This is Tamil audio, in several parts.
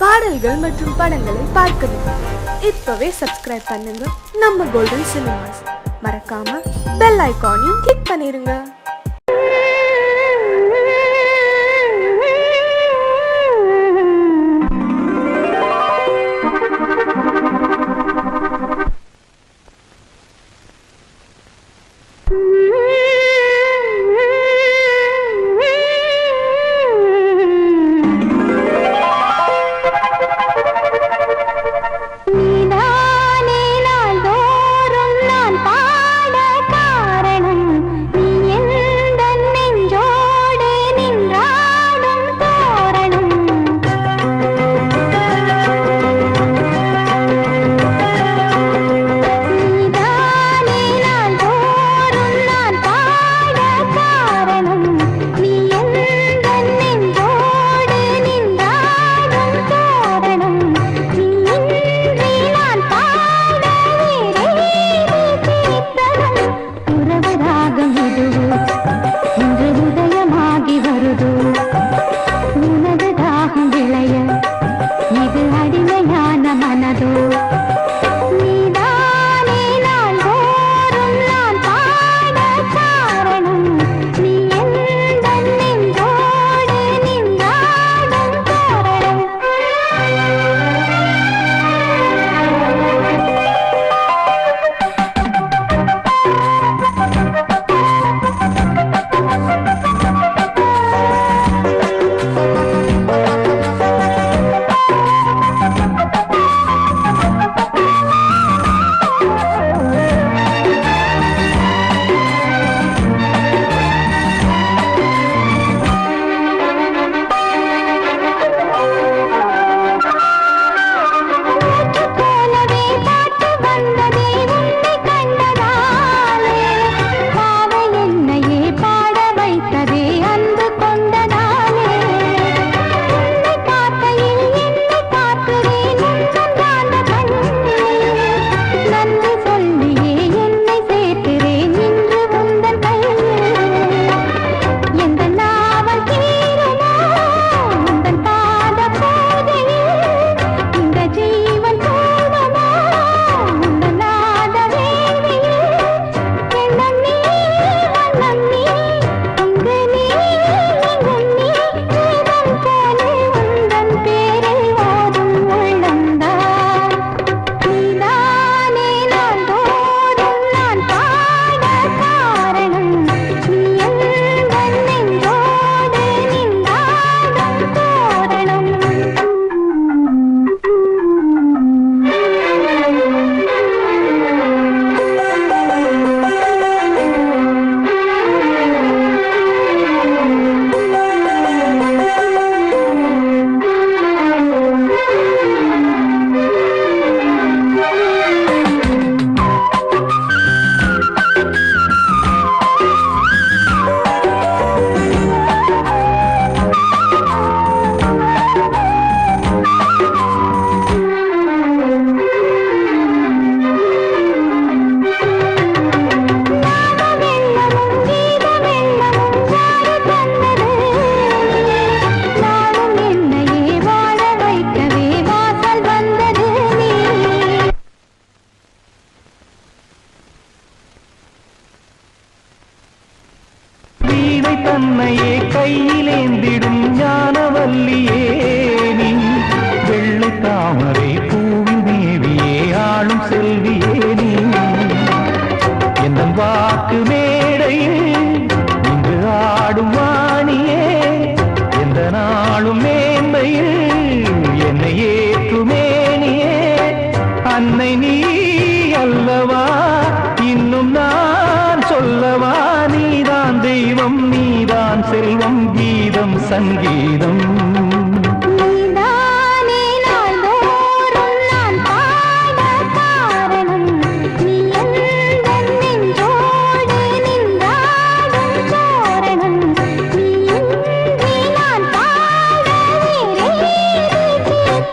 பாடல்கள் மற்றும் படங்களை பார்க்கணுமா? இப்பவே சப்ஸ்கிரைப் பண்ணுங்க நம்ம கோல்டன் சினிமாஸ். மறக்காம பெல் ஐகானையும் கிளிக் பண்ணிருங்க. தன்னையே கையிலேந்திடும் ஞானவல்லியே நீ, வெள்ளை தாமரை பூவின் தேவியே, ஆளும் செல்வியே நீ, என் வாக்கு மேடையில் இங்கு ஆடும் வாணியே, எந்த நாளும் மேன்மையில் என்னை ஏற்றுமேனியே, அன்னை நீ அல்லவா இன்னும் நான் சொல்லவா, நீதான் தெய்வம் நீதான் செல்வம், கீதம் சங்கீதம்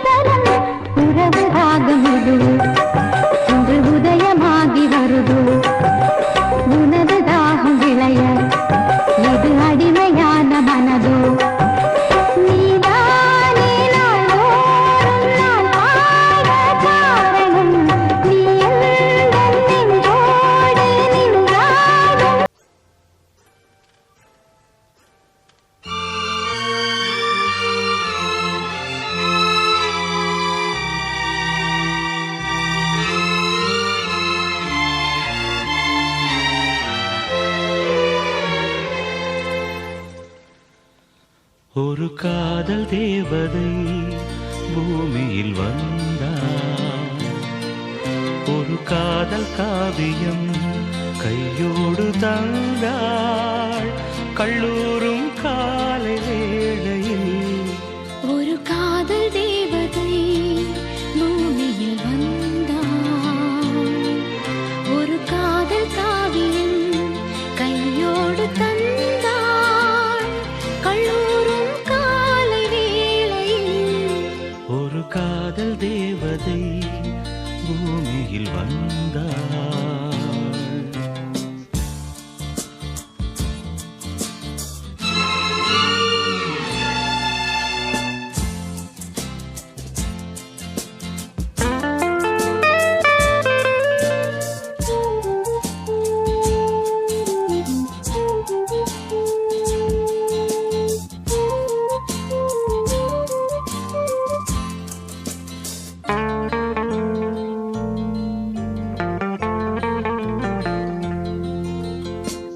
தர ஒரு காதல் தேவதை பூமியில் வந்தாள். ஒரு காதல் காவியம் கையோடு தந்தாள். கல்லூரும் காலை வேளையில் ஒரு காதல் தேவதை பூமியில் வந்தாள். ஒரு காதல் காவியம் கையோடு தந்தாள். கல்லூரும் காலை வேளையில் ஒரு காதல் தேவதை பூமியில் வந்தாள்.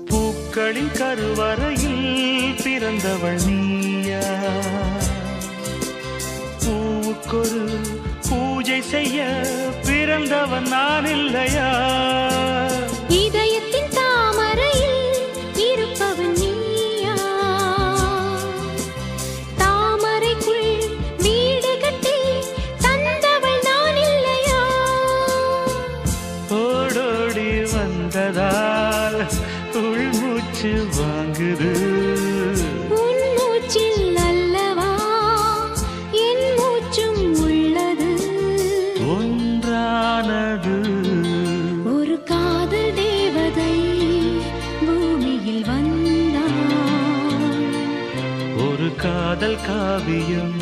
பூக்களின் கருவறையில் பிறந்தவள் நீயா? பூவுக்கொரு பூஜை செய்ய பிறந்தவன் நான் இல்லையா? இதயத்தின் தாமரையில் இருப்பவன் நீயா? தாமரைக்குள் வீடு கட்டி தந்தவள் நான் இல்லையா? ஓடோடி வந்ததால் உள்மூச்சு வாங்குது. உன் மூச்சில் அல்லவா என் மூச்சும் உள்ளது. ஒன்றானது ஒரு காதல் தேவதை பூமியில் வந்தாள். ஒரு காதல் காவியம்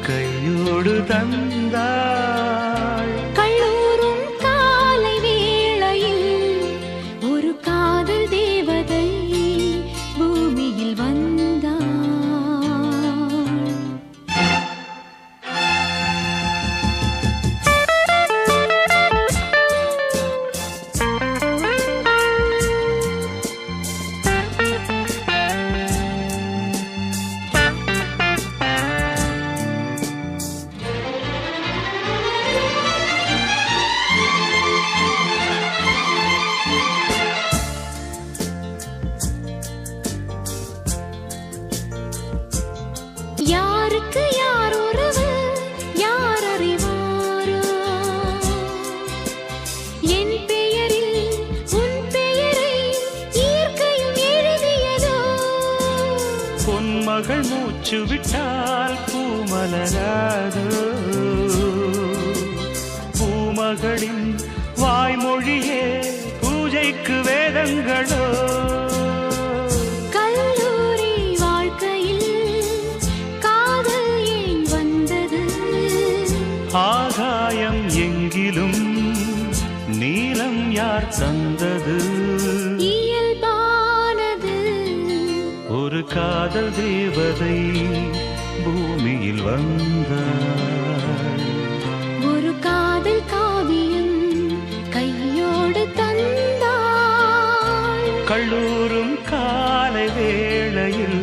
கையோடு தந்தாள். கல்லூரும் காலை வேளையில் ஒரு காதல் தேவதை பூமியில் வந்தாள். யாருக்கு யார் உறவு யார் அறிவாரோ? என் பெயரில் உன் பெயரை இயற்கையும் எழுதியதோ? பொன்மகள் மூச்சு விட்டால் பூமலராதோ? பூமகளின் வாய்மொழியே பூஜைக்கு வேதங்களோ? கல்லூரி வாழ்க்கையில் காதல் ஏன் வந்தது? ஆகாயம் எங்கிலும் நீலம் யார் தந்தது? இயல்பானது ஒரு காதல் தேவதை பூமியில் வந்தாள். ஒரு காதல் காவியம் கையோடு தந்தாள். கல்லூரும் காலை வேளையில்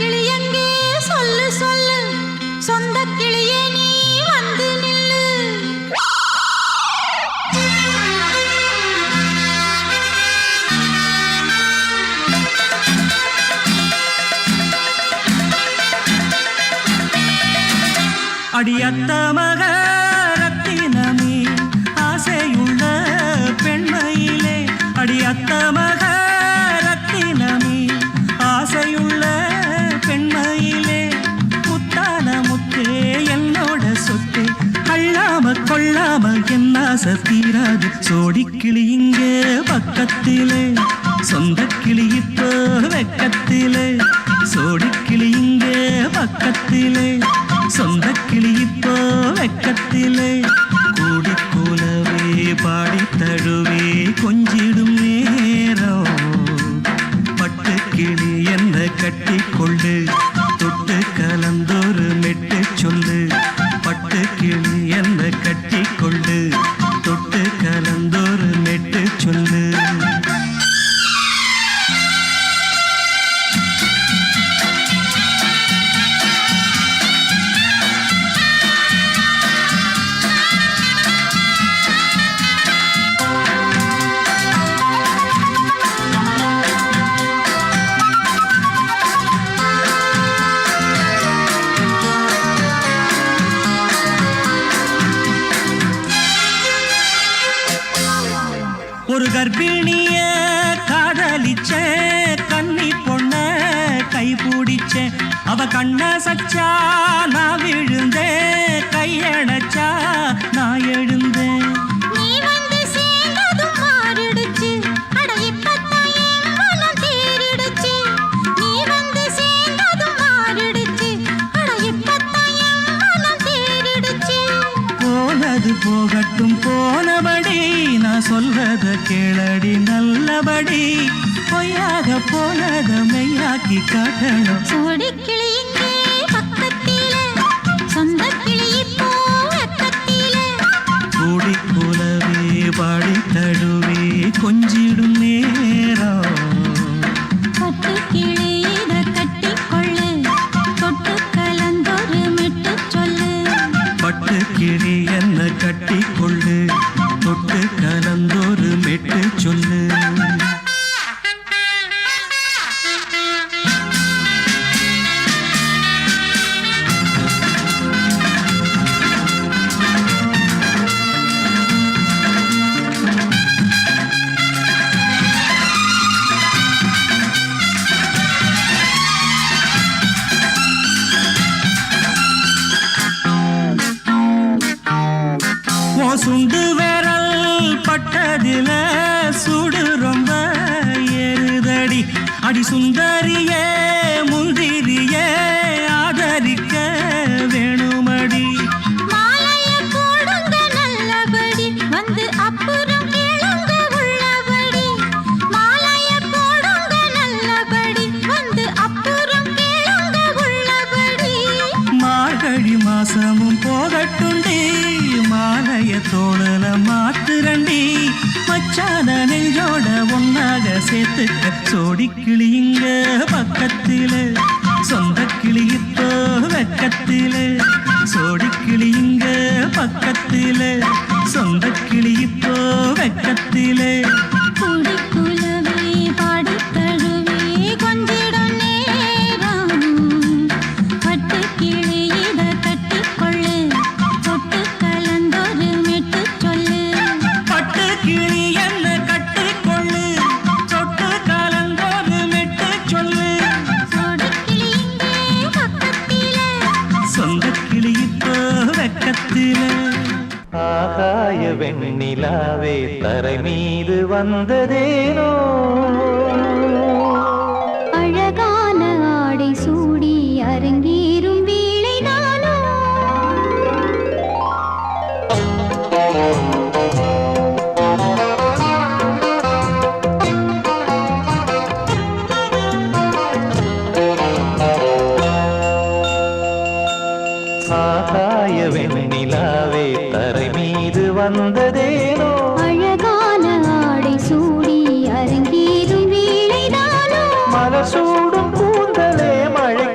கிளி எங்கே சொல்லு சொல்லு சொந்த கிளியே நீ வந்து நில்லு அடியத்த மக ரத்தினமே ஆசையுள்ள பெண்மையிலே அடியத்த மக ரத்தினமே ஆசையுள்ள பெண்மையிலே முத்தான முத்தே என்னோட சொத்தே அள்ளாம கொள்ளாம என்ன சத்தீராது சோடிக்கிளி இங்கே பக்கத்திலே சொந்த கிளி இப்போ வெக்கத்திலே சோடிக்கிளி இங்கே பக்கத்திலே சொந்த கிளி இப்போ வெக்கத்திலே கூடி கூலவே பாடி தழுவே கொஞ்சிடும் நேரம் பட்டு கிளி என்ன கட்டி கொண்டு தொட்டு கலந்தொரு மெட்டு சொல்லு பட்டு கிளி என்ன கட்டி கொண்டு தொட்டு கலந்தொரு மெட்டு சொல்லு ஒரு கர்ப்பிணிய காதலிச்ச கன்னி பொண்ண கை பிடிச்ச அவ கண்ண சச்சா நான் விழுந்தேன் கையணைச்சா நான் எழுந்தேன் நீ வந்து சேர்ந்ததும் மாறிடுச்சு அட இப்பத்தான் என் மனம் தேறிடுச்சு நீ வந்து சேர்ந்ததும் மாறிடுச்சு அட இப்பத்தான் என் மனம் தேறிடுச்சு போனது போகட்டும் போனபடி நான் சொல்றத கேளடி நல்லபடி பொய்யாக போனத மெய்யாக்கி காட்டணும் சோடிக்கிளி இங்கே பக்கத்திலே சொந்த கிளி இப்போ வெக்கத்திலே கூடி கூலவே பாடி தழுவே கொஞ்சிடும் நேரம் பட்டு கிளி இத கட்டிக்கொள்ளு தொட்டு கலந்தொரு மெட்டு சொல்லு பட்டு கிளி என்ன கட்டி கொள்ளு தொட்டு கலந்தொரு மெட்டு சொல்லு சுண்டு விரல் பட்டதில சுடு ரொம்ப ஏறுதடி அடி சுந்தரியே முந்திரியே ஆதரிக்க வேணுமடி மாலைய போடுங்க நல்லபடி வந்து அப்புறம் கேளுங்க உள்ளபடி மாலைய போடுங்க நல்லபடி வந்து அப்புறம் கேளுங்க உள்ளபடி மார்கழி மாசமும் போகட்டுண்டி மாலைய தோழல மாத்துரண்டி மச்சான நெஞ்சோட ஒன்னாக சேர்த்துக்க சோடிக்கிளி இங்க பக்கத்திலே சொந்த கிளி இப்போ வெக்கத்திலே சோடிக்கிளி இங்க பக்கத்திலே சொந்த கிளி இப்போ வெக்கத்திலே கூடி குலவே பாடி தழுவே கொஞ்சிடும் நேரம் பட்டு கிளி இத கட்டிக்கொள்ளு தொட்டு கலந்தொரு மெட்டு சொல்லு பட்டு கிளி என்ன கட்டிக்கொள்ளு சொட்டு கலந்தொரு மெட்டு சொல்லு சோடிக்கிளி இங்கே பக்கத்திலே சொந்த கிளி இப்போ வெக்கத்திலே ஆகாய வெண்ணிலாவே தரை மீது வந்ததேனோ அழகான ஆடை சூடி அரங்கேறும் வேளைதானோ ஆகாய வெண்ணிலாவே தரை மீது வந்ததேனோ அழகான ஆடை சூடி அரங்கேறும் வேளைதானோ மலசூடும் கூந்தலே மழை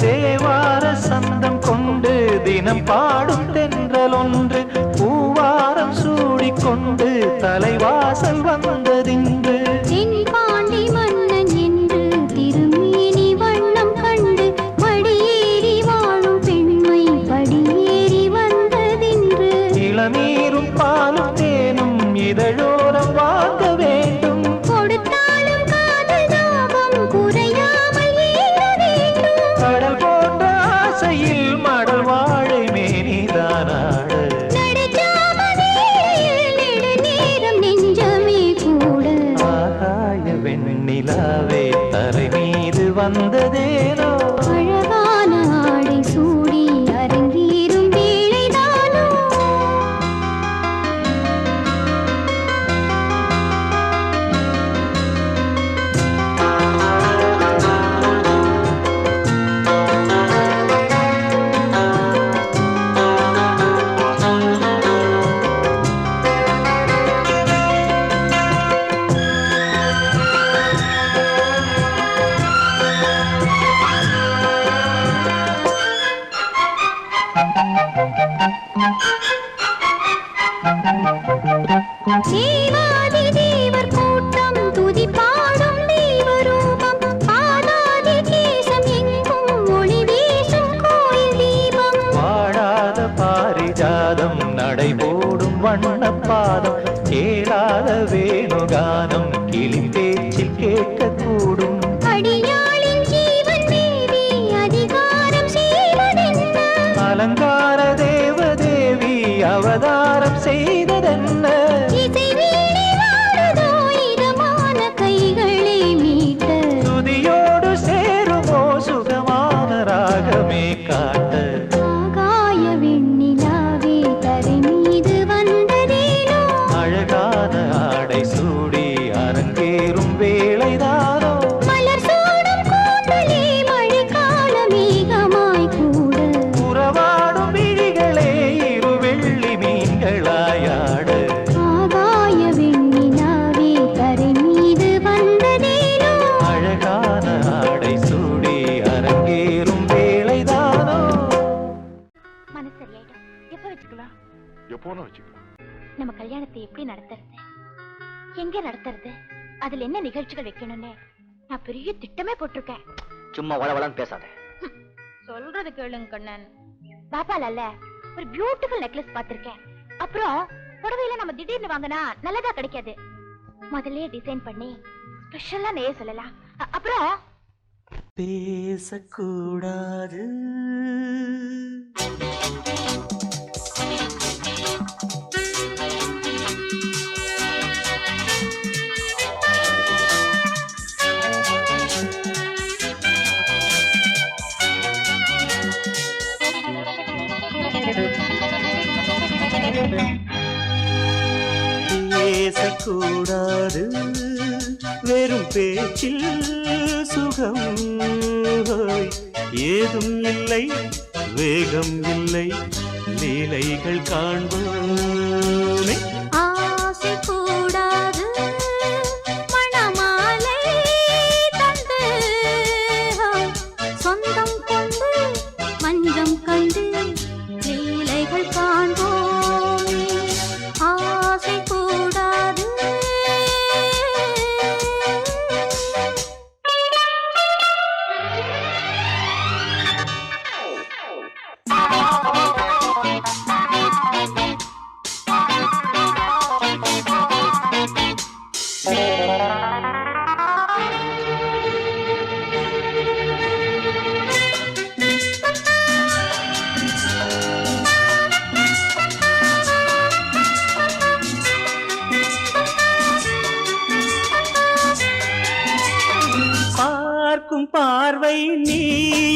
தேவார சந்தம் கொண்டு தினம் பாடும் தென்றல் ஒன்று பூவாரம் சூடிக்கொண்டு தலைவாசல் வந்ததின்று பாண்டி மன்னன் என்று திருமேனி வண்ணம் கண்டு மடியேறி வாழும் பெண்மை படியேறி வந்ததின்று இளநீரும் பாலும் தேனும் இதழோரம் வாங்க வேண்டும் கொடுத்தாலும் காதல் தாபம் குறையாமல் ஏற வேண்டும் கடல் போன்ற ஆசையில் மடல் வாழை மேனிதானாடு நேரம் நெஞ்சமே கூட ஆகாய வெண்ணிலாவே தரை மீது வந்ததேனோ அழகான ஆடை சூடி அரங்கேறும் வேளைதானோ தேவாதி தேவர் கூட்டம் துதி பாடும் தெய்வரூபம் பாதாதி கேசம் எங்கும் ஒளி வீசும் கோயில் தீபம் வாழாத பாரிஜாதம் நடைபோடும் வண்ணப்பாதம் கேளாத வேணுகானம் கிளி பேச்சில் கேட்கக்கூடும் அடியாளின் ஜீவன் தேவி அதிகாரம் செய்வதென்ன அலங்கார தேவதேவி அவதாரம் செய்ததென்ன இசை வீணை வாழுதோ இதமான கைகளை மீட்ட துதியோடு சேருமோ சுகமான ராகமே காட்ட ஆகாய வெண்ணிலாவே தரை மீது வந்ததேனோ அழகான ஆடை சூடி அரங்கேறும் வேளைதானோ மலர் சூடும் கூந்தலே மழைக்கால மேகமாய் கூட உறவாடும் விழிகளே இரு வெள்ளி மீன்களாயாட ஆகாய வெண்ணிலாவே தரை மீது வந்ததேனோ அழகான ஆடை சூடி அரங்கேறும் வேளைதானோ மனசு சரியாயிடும் எப்ப வச்சுக்கலாம் எப்போனா வச்சுக்கலாம். நம்ம கல்யாணத்தை எப்படி நடத்துறது எங்க நடத்துறது அதுல என்ன நிகழ்ச்சிகள் வைக்கணும்னு நான் பெரிய திட்டமே போட்டிருக்கேன் சும்மா வளவளன்னு பேசாத. சொல்றது கேளுங்க கண்ணன் பாப்பால அல்ல ஒரு பியூட்டிஃபுல் நெக்லஸ் பாத்திருக்கேன் அப்புறம் புடவையில நம்ம திடீர்னு வாங்கினா நல்லதா கிடைக்காது முதல்ல டிசைன் பண்ணி ஸ்பெஷலா நெய்ய சொல்லலாம் அப்புறம் பேசக்கூடாது பேசக்கூடாது வெறும் பேச்சில் சுகம் ஏதும் இல்லை வேகம் இல்லை லீலைகள் காண்போமே ஆசை கூடாது மணமாலை தந்து சொந்தம் கொண்டு மஞ்சம் கண்டு லீலைகள் காண்போமே ஆசை கூடாது பார்க்கும் பார்வை நீ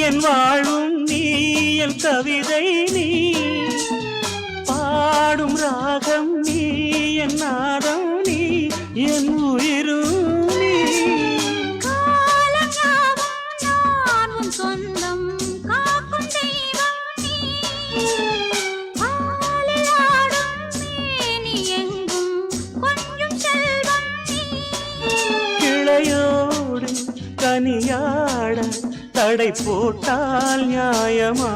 என் வாழும் நீ என் கவிதை நீ பாடும் ராகம் நீ என் நாதம் நீ என் உயிரும் நீ சொந்தம் காக்கும் தெய்வம் நீ எங்கும் கொஞ்சம் செல்வம் நீ தனியாட தடை போட்டால் நியாயமா?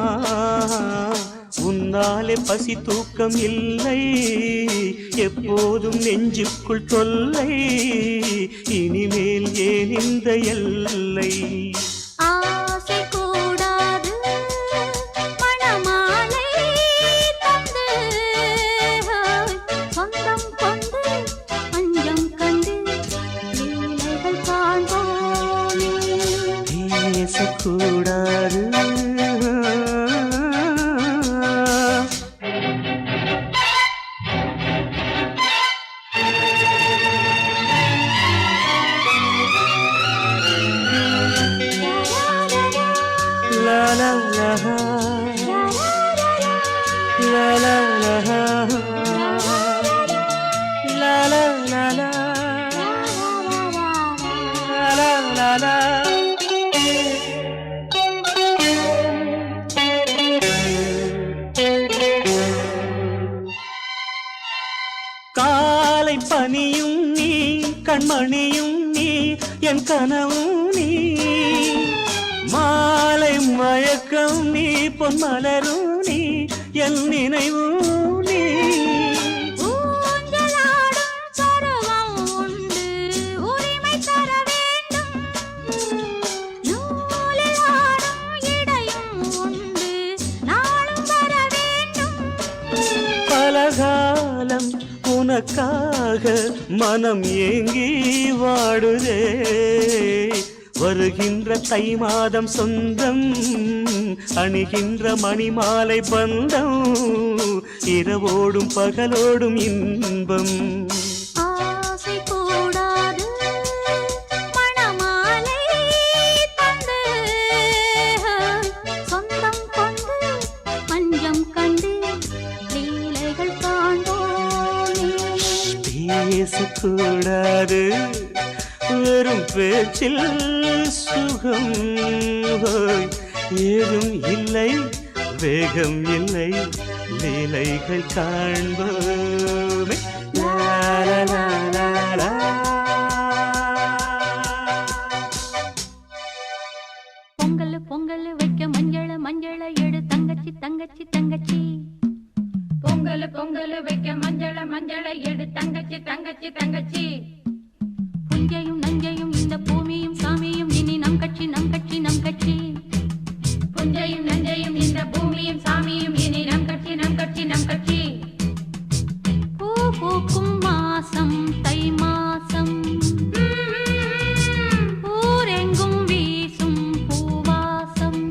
உன்னாலே பசி தூக்கம் இல்லை, எப்போதும் நெஞ்சுக்குள் தொல்லை, இனிமேல் ஏன் இந்த எல்லை? ஆசை கூடாது மணமாலை தந்து சொந்தம் கொண்டு அஞ்சம் கண்டு லீலைகள் காண்போமே. பேசக்கூடாது la la la la la la la la la la la la. காலை பனியும் நீ, கண்மணியும் நீ, என் கனவும் நீ, மாலை மயக்கம் நீ, பொன்மலரும் நீ, என் நினைவும் நீ. ஊஞ்சலாடும் பருவம் உண்டு, உரிமை தர வேண்டும். நூலில் ஆடும் இடையும் உண்டு, நாளும் வர வேண்டும். பலகாலம் உனக்காக மனம் ஏங்கி வாடுதே, வருகின்ற தை மாதம் சொந்தம், அணிகின்ற மணிமாலை பந்தம், இரவோடும் பகலோடும் இன்பம். ஆசை கூடாது மணமாலை தந்து சொந்தம் கொண்டு மஞ்சம் கண்டு லீலைகள் காண்போமே. பேசக்கூடாது வெறும் பேச்சில் சுகம், ஏதும் இல்லை வேகம் இல்லை, லீலைகள் காண்போமே. லா லா லா லா லா. பொங்கல் பொங்கல் வைக்க மஞ்சள மஞ்சள எடு தங்கச்சி தங்கச்சி தங்கச்சி. பொங்கல் பொங்கல் வைக்க மஞ்சள மஞ்சள எடு தங்கச்சி தங்கச்சி தங்கச்சி. புஞ்சையும் நஞ்சையும் இந்த பூமியும் சாமியும் இனி நம் கட்சி நம் கட்சி நம் கட்சி. புஞ்சையும் நஞ்சையும் இந்த பூமியும் சாமியும் இனி நம் கட்சி நம் கட்சி நம் கட்சி. பூ பூக்கும் மாசம் தை மாசம், ஊரெங்கும் வீசும் பூவாசம்.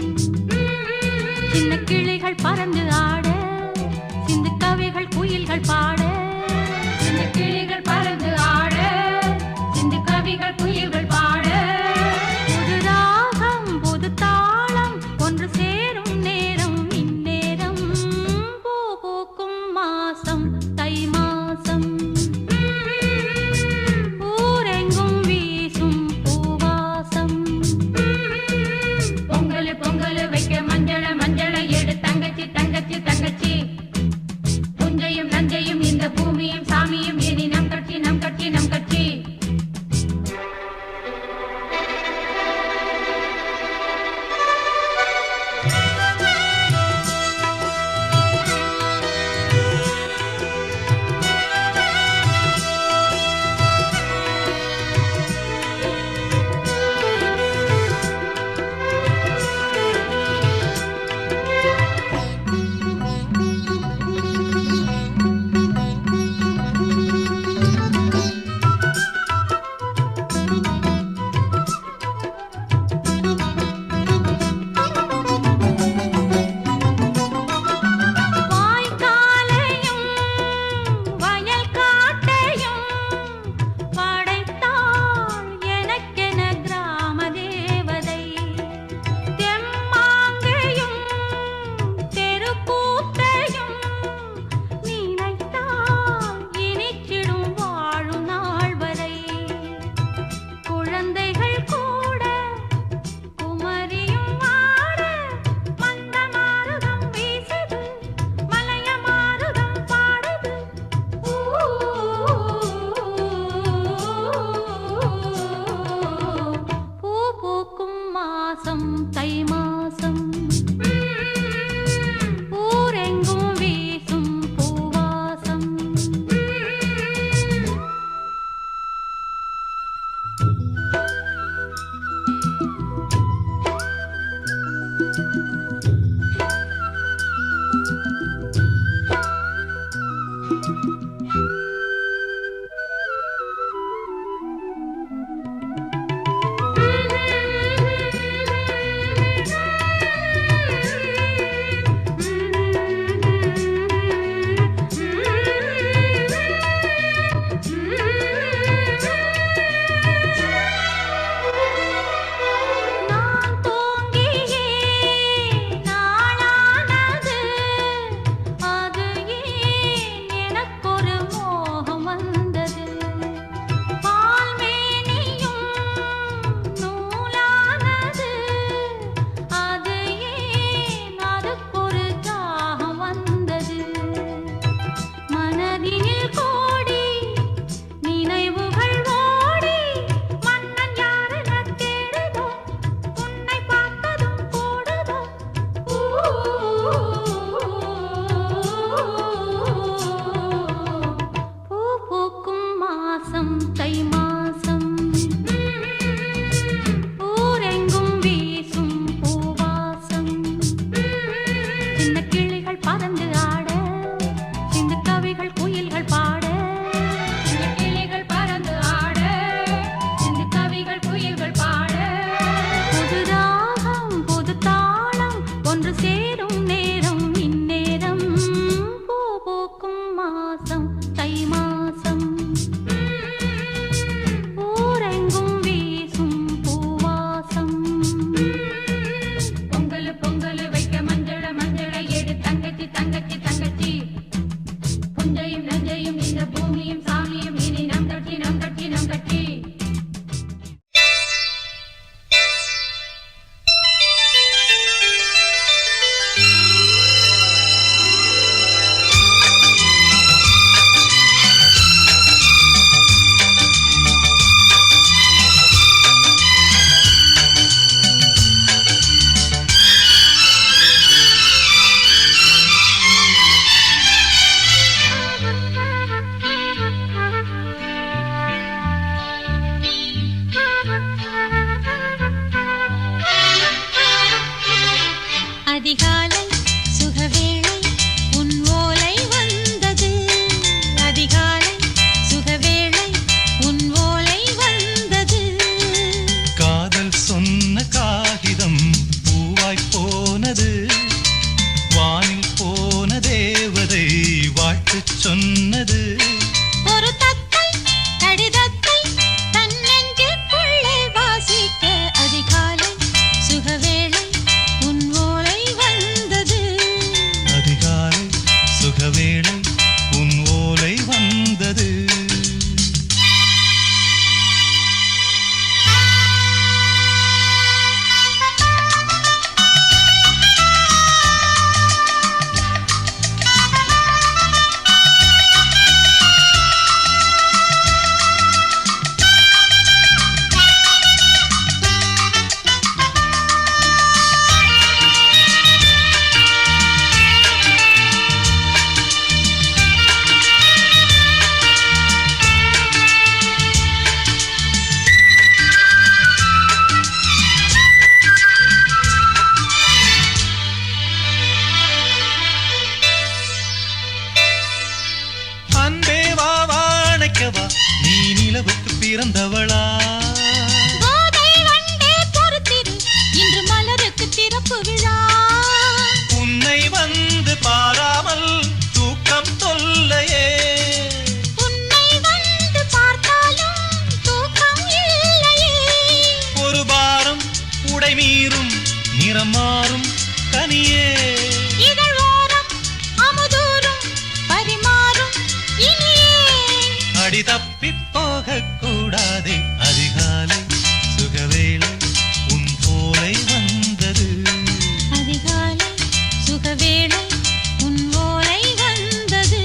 சின்ன கிளிகள் பறந்து ஆட, சிந்து கவிகள் குயில்கள் பாட. சின்ன கிளிகள் பறந்து ஆட, சிந்து கவிகள் குயில்கள் பாட. புது ராகம் புது தாளம் ஒன்று சேரும் நேரம் இந்நேரம். பூ பூக்கும் மாசம் தை மாசம். மாசம் தை மாசம் ஊரெங்கும் வீசும் பூவாசம் சின்ன கிளிகள் பறந்து ஆட சின்ன கவிகள் குயில்கள் பாட சின்ன கிளிகள் பறந்து ஆட சின்ன கவிகள் குயில்கள் பாட புது ராகம் புது தாளம் ஒன்று சேரும் நேரம் இந்நேரம் பூ பூக்கும் மாசம் தை மாசம் ஊரெங்கும் வீசும் பூவாசம் பொங்கல் பொங்கல் வைக்க மஞ்சள மஞ்சள எடு தங்கச்சி தங்கச்சி தங்கச்சி புஞ்சையும் நஞ்சையும் இந்த பூமியும் சாமியும் இனி நம் கட்டி நம் கட்டி நம் கட்டி அதிகாலை சுகவேளை உன் ஓலை வந்தது அதிகாலை சுகவேளை உன் ஓலை வந்தது காதல் சொன்ன காகிதம் பூவாய் போனது வானில் போன தேவதை வாழ்த்துச் சொன்னது ஒரு தத்தை கடிதத்தை தன் நெஞ்சுக்குள்ளே வாசிக்க அதிகாலை சுகவேளை உன் ஓலை வந்தது அதிகாலை சுகவேளை உன் ஓலை வந்தது அன்பே வா வாழைக்கவா நீ நிலவுக்கு பிறந்தவளா கோதை வண்டே பொறுத்திரு இன்று மலருக்கு திறப்பு விழா உன்னை வந்து பாராமல் தூக்கம் தொல்லையே உன்னை வந்து பார்த்தாலும் தூக்கம் இல்லையே ஒரு பாரம் உடை மீறும் நிறம் மாறும் கனியே இதழ் ஓரம் அமுதூரும் பரிமாறும் இனியே அடி தப்பி போகக் கூடாதே அதிகாலை சுகவேளை உன் போலை வந்தது அதிகாலை சுகவேளை உன் ஓலை வந்தது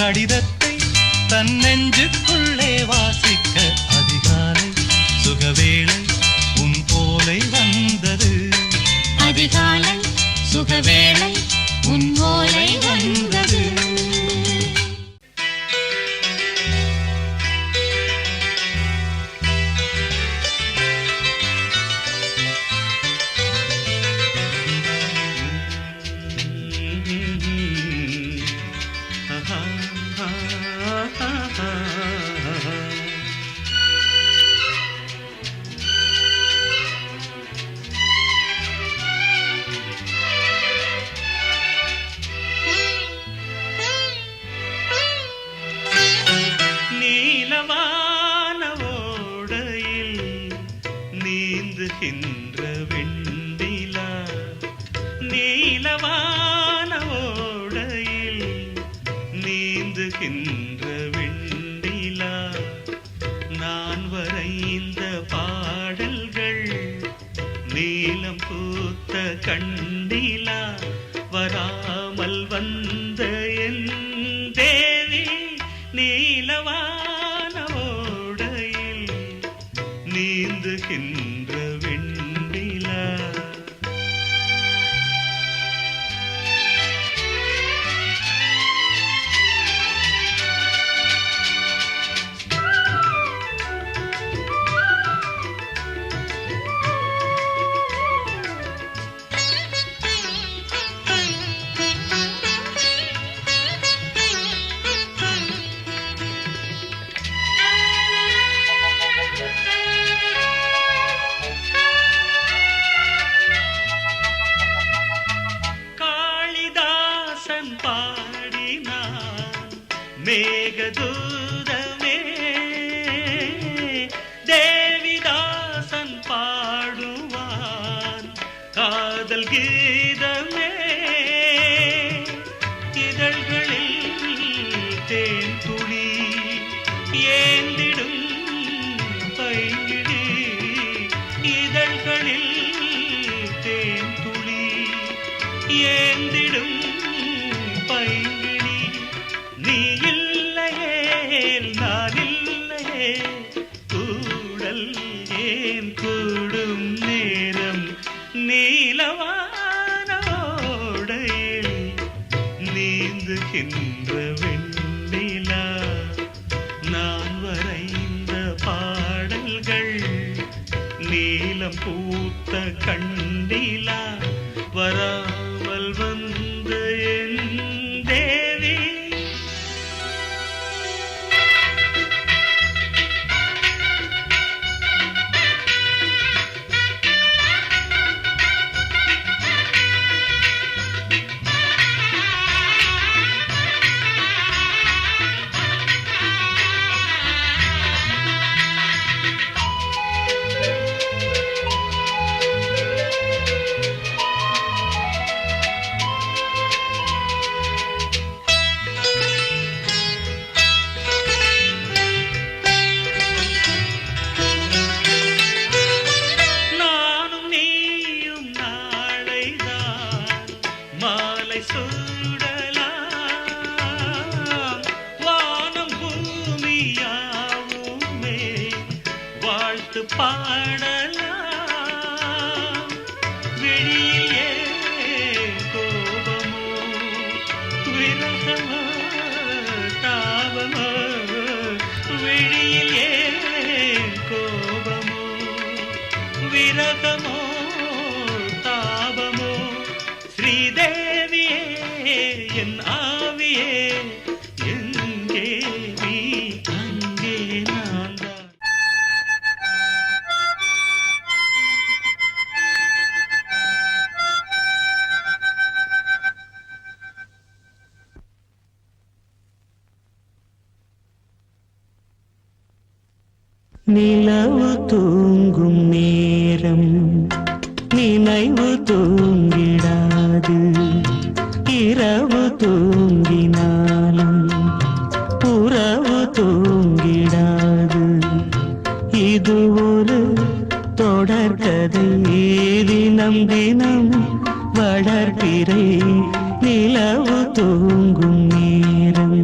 கடிதத்தை தன் நெஞ்சுக்குள்ளே வாசிக்க அதிகாலை சுகவேளை உன் ஓலை வந்தது. அதிகாலை சுகவேளை உன் ஓலை வந்தது. நீலவான ஓடையில் நீந்துகின்ற வெண்ணிலா, நீலவான ஓடையில் நீந்துகின்ற வெண்ணிலா, நான் வரைந்த பாடல்கள் நீலம் பூத்த கண்ணிலா, வராமல் வந்த என் தேவி நீலவான ஓடையில் நீந்துகின்ற வெண்ணிலா. காளிதாசன் பாடினான் மேகதூதமே, தேவிதாசன் பாடுவான் காதல் கீதமே, இதழ்களில் தேன் துளி ஏந்திடும் பைங்கிழி, இதழ்களில் தேன் துளி ஏந்திடும் பைங்கிழி, நீ இல்லையே நான் இல்லையே கூடல் ஏன் கூடும் நேரம், நீலவான ஓடையில் நீந்துகின்ற வெண்ணிலா, நான் வரைந்த பாடல்கள் நீலம் பூத்த கண்ணிலா, வராமல் வந்த என் தேவி. நானும் நீயும் நாளைதான் மாலை சூடலாம், வானம் பூமியாவுமே வாழ்த்து பாடலாம், விழியில் ஏன் கோபமோ விரகமோ தாபமோ, விழியில் ஏன் கோபமோ விரகமோ தாபமோ, ஸ்ரீதேவியே என் ஆவியே எங்கே நீ அங்கே நான் தான். நிலவு தூங்கும் நேரம் நினைவு தூங்கிடாது, இரவு தூங்கினாலும் உறவு தூங்கிடாது, இது ஒரு தொடர்கதை தினம் தினம் வளர்பிறை நிலவு தூங்கும் நேரம்.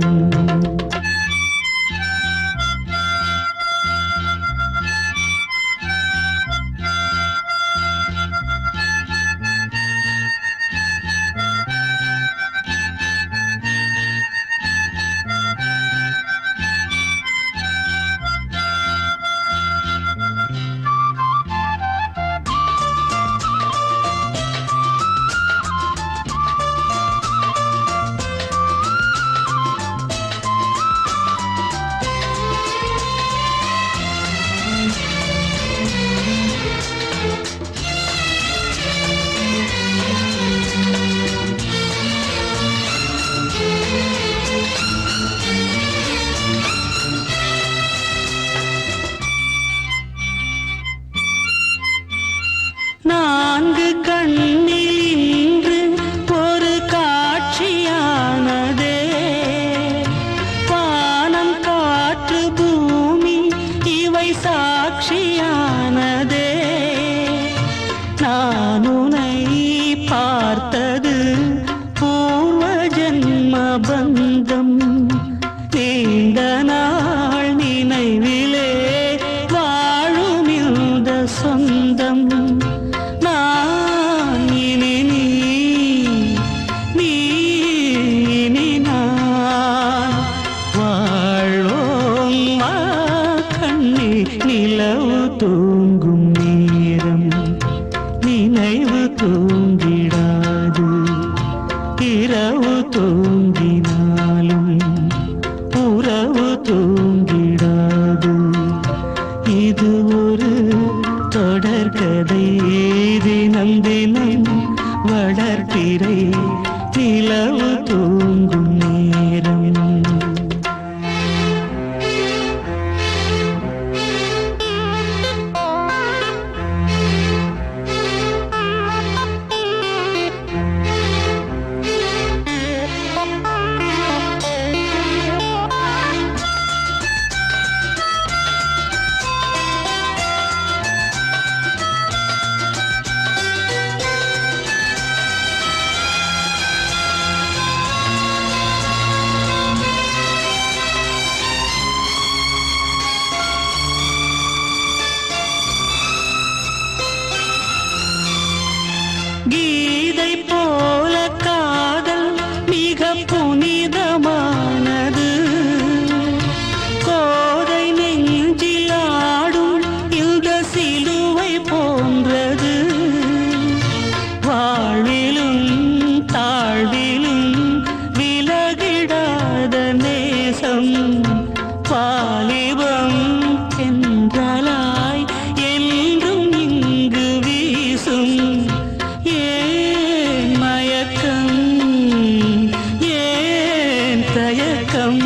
தூங்கினாலும் உறவு தூங்கிடாது. இது ஒரு தொடர்கதை, தினம் தினம் வளர்ப்பிறை நிலவு தூங்கும் நேரம். கீதை போல காதல் மிக புனிதமானது. கோதை நெஞ்சில் ஆடும் இந்த சிலுவை போன்றது. வாழ்விலும் தாழ்விலும் விலகிடாத நேசம். வாலிபம் என்றலாய் என்றும் இங்கு வீசும். ஏன் மயக்கம், ஏன் தயக்கம்,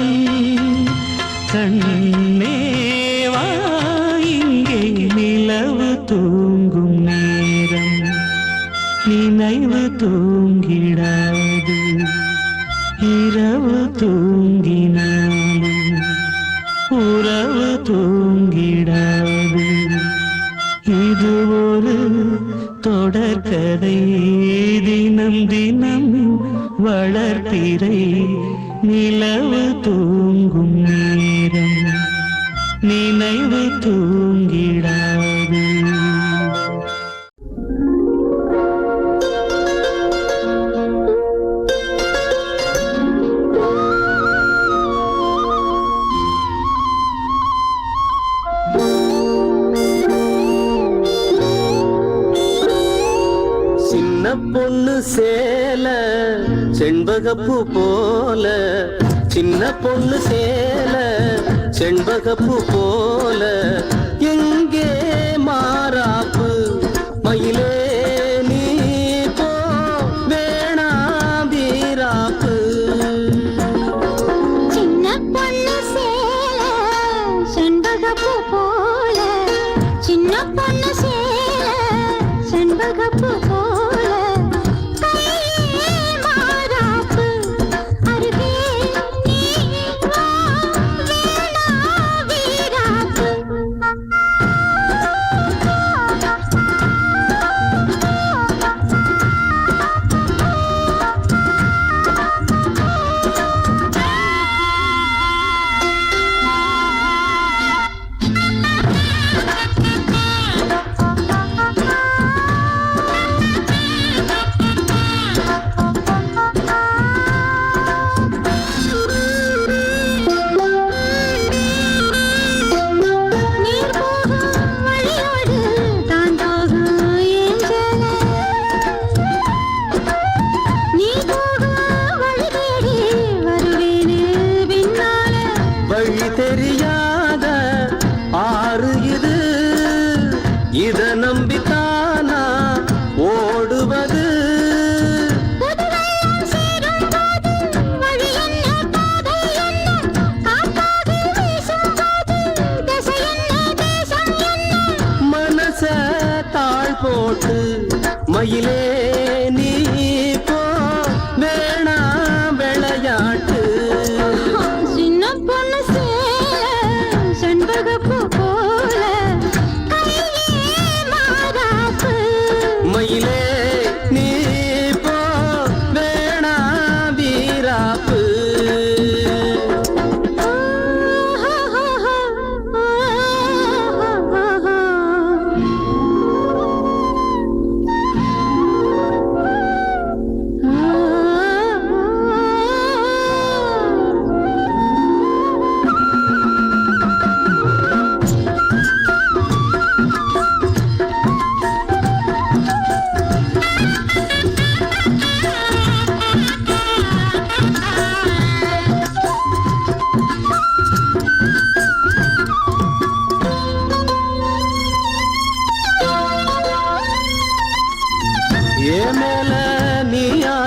கண்ணேவா இங்கே நிலவு தூங்கும் நேரம். நினைவு தூங்கிடாது, இரவு தூங்கினாலும் உறவு தூங்கிடாது. இது ஒரு தொடர்கதை, தினம் தினம் வளர்ப்பிறை நிலவு தூங்கும் நேரம். நினைவு தூங்கிடாது. சின்ன பொண்ணு சேல செண்பகப்பூ போல, சின்ன பொண்ணு சேல செண்பகப்பூ போல. எங்கே மாறாப்பு மயிலே நீ போ, வேணா வீராப்பு. சின்ன பொண்ணு சேல செண்பகப்பூ போல, சின்ன பொண்ணு சேல செண்பகப்பூ போல. கையே மாறாப்பு, அருகே நீ வா, வேணா வீராப்பு.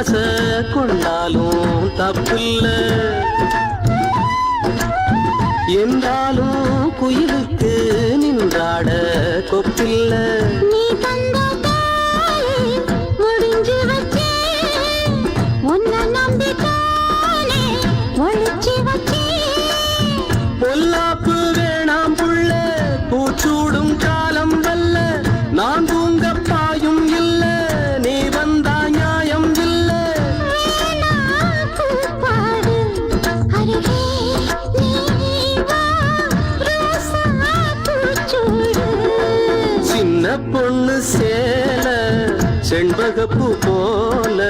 ஆசை கொண்டாலும் தப்பில்ல, என்றாலும் குயிலுக்கு நின்றாட கொப்பில்ல. நீ தந்த முடிஞ்சு வச்சே உன்னை நம்பித்தானே ஒழிச்சு வச்சே. பொல்லாப்பு வேணாம் புள்ள, பூச்சூடும் காலம் வல்ல, நான் தூங்க பாயும் இல்ல, நீ வந்தா நியாயம் இல்ல. பாடு அருகே நீ வா ரோசா பூச்சூடு. சின்ன பொண்ணு சேல செண்பகப்பூ போல,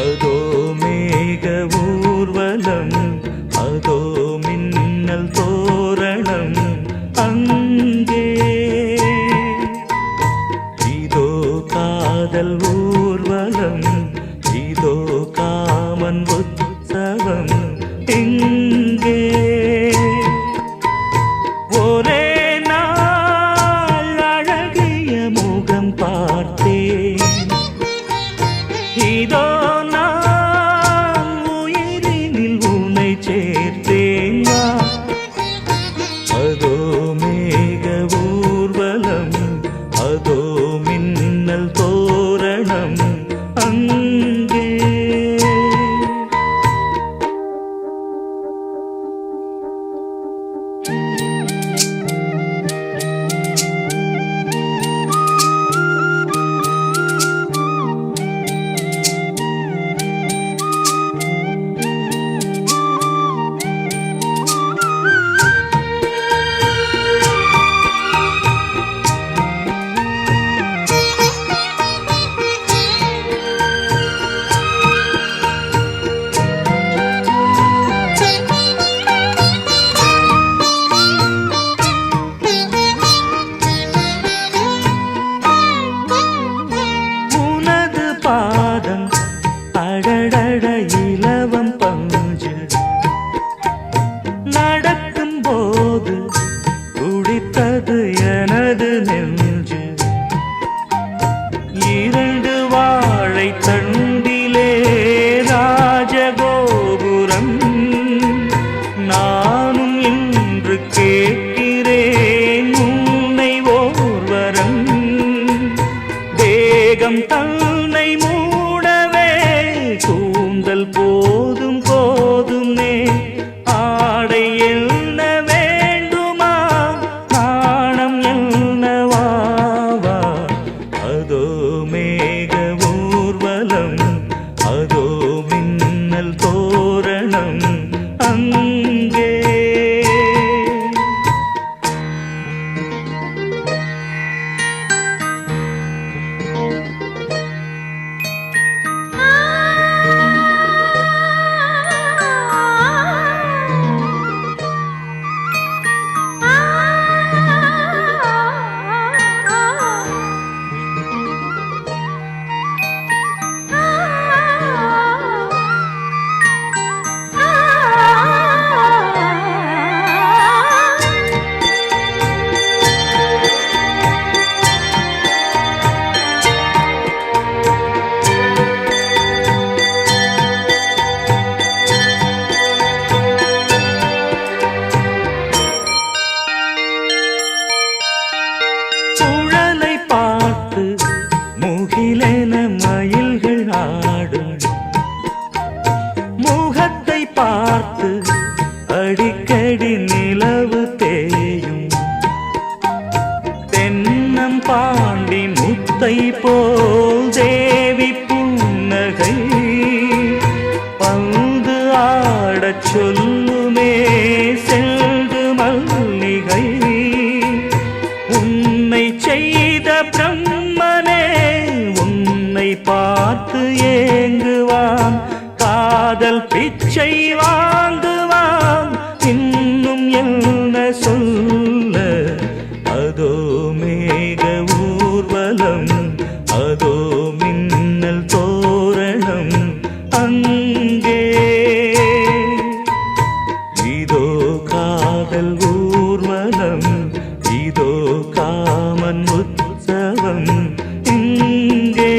அதோ மேக ஊர்வலம், அதோ மின்னல் தோரணம் அங்கே, இதோ காதல் ஊர்வலம், இதோ காமன் உற்சவம் இங்கே. ஒரே நாள் அழகிய முகம் பார்த்தேன், இதோ நான் உயிரினில் உன்னை சேர்த்தேன். அதோ மேக ஊர்வலம், அதோ மின்னல் தோரணம் அங்கே. உனது பாதம் அடடட இலவம் பஞ்சு, நடக்கும் போது குடித்தது எனது நெஞ்சு. இரண்டு வாழை தண்டிலே ராஜகோபுரம், நானும் இன்று கேட்கிறேன் உன்னை ஓர்வரம். தேகம் தன்னை மூடவே கூந்தல் போதும் போதுமே, ஆடை என்ன வேண்டுமா நாணம் என்னவாவா. அதோ மேக ஊர்வலம், அதோ மின்னல் தோரணம் அங்கே. அடிக்கடி நிலவு தேயும் தென்னம் பாண்டி முத்தை போல் தேவி புன்னகை பந்து ஆடச் சொல்லுமே செல்து மல்லிகை உன்னை செய்த பிரம்மன் ஏங்குவான், காதல் பிச்சை வாங்குவான். இன்னும் என்ன சொல்ல, அதோ மேக ஊர்வலம், அதோ மின்னல் தோரணம் அங்கே. இதோ காதல் ஊர்வலம், இதோ காமன் உற்சவம் இங்கே.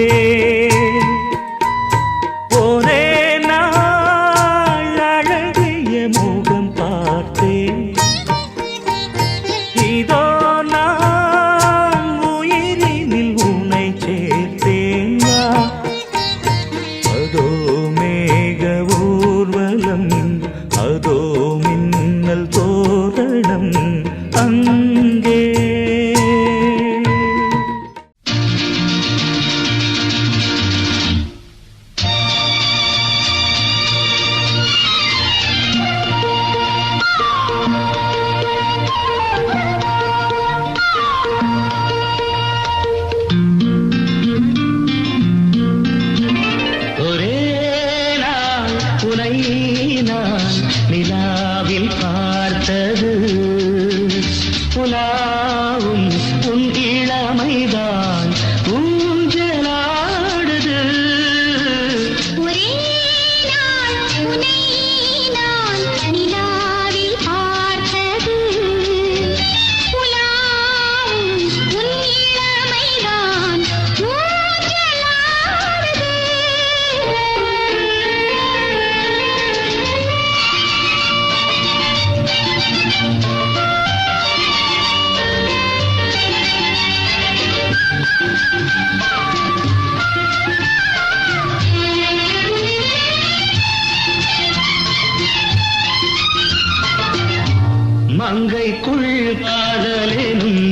ஒரே நாள் அழகிய முகம் பார்த்தேன், இதோ நான் உயிரினில் உன்னை சேர்த்தேன். அதோ மேக ஊர்வலம், அதோ மின்னல் தோரணம் அங்கே. ஒரே நாள் உனை நான் நிலாவில் பார்த்தது, புலாவும் உன் இளமைதான் ஊஞ்சலாடுது. ஒரே நாள் உன்னை நான் நிலாவில் பார்த்தது, உலாவும் உன் இளமைதான் ஊஞ்சலாடுது. மங்கைக்குள் காதலெனும்